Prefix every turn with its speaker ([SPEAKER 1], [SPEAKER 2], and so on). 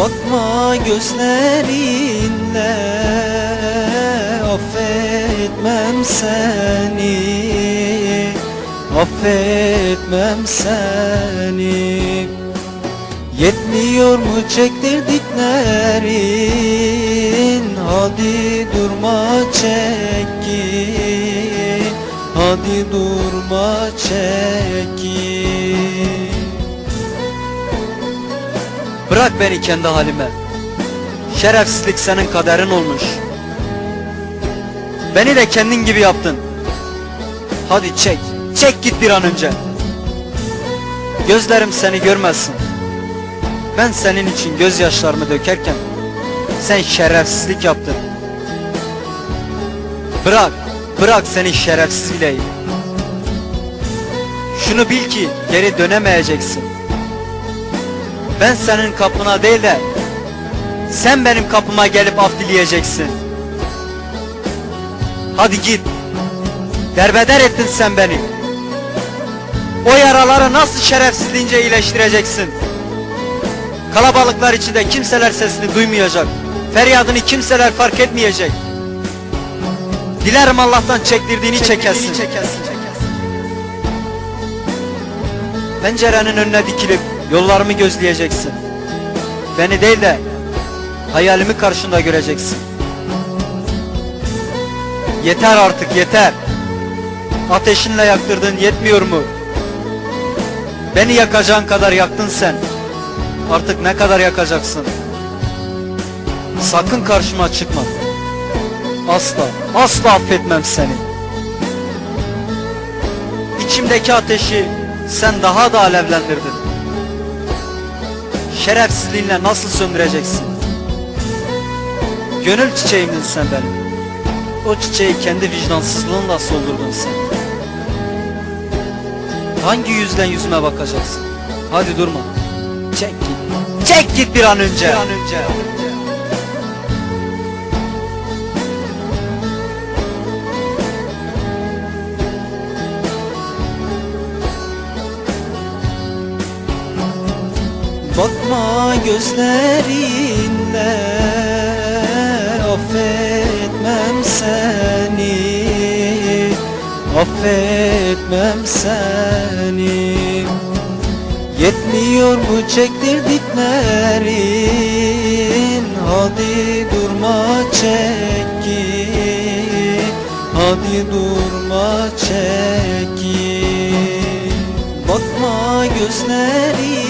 [SPEAKER 1] Bakma gözlerinle, affetmem seni, affetmem seni. Yetmiyor mu çektirdiklerin? Hadi durma çekin, hadi durma çekin. Bırak beni kendi halime. Şerefsizlik senin kaderin olmuş. Beni de kendin gibi yaptın. Hadi çek, çek git bir an önce. Gözlerim seni görmesin. Ben senin için gözyaşlarımı dökerken sen şerefsizlik yaptın. Bırak, bırak seni şerefsiz bileyim. Şunu bil ki geri dönemeyeceksin. Ben senin kapına değil de sen benim kapıma gelip af dileyeceksin. Hadi git. Derbeder ettin sen beni. O yaraları nasıl şerefsizliğince iyileştireceksin? Kalabalıklar içinde kimseler sesini duymayacak. Feryadını kimseler fark etmeyecek. Dilerim Allah'tan çektirdiğini çekesin. Pencerenin önüne dikilip yollarımı gözleyeceksin. Beni değil de hayalimi karşında göreceksin. Yeter artık, yeter. Ateşinle yaktırdın, yetmiyor mu? Beni yakacağın kadar yaktın sen. Artık ne kadar yakacaksın? Sakın karşıma çıkma. Asla, asla affetmem seni. İçimdeki ateşi sen daha da alevlendirdin. Şerefsizliğinle nasıl söndüreceksin? Gönül çiçeğimdin sen benim. O çiçeği kendi vicdansızlığınla soldurdun sen. Hangi yüzle yüzüme bakacaksın? Hadi durma. Çek git. Çek git bir an önce. Bakma gözlerinle, affetmem seni, affetmem seni. Yetmiyor mu çektirdiklerin? Hadi durma çekin, hadi durma çekin. Bakma gözlerin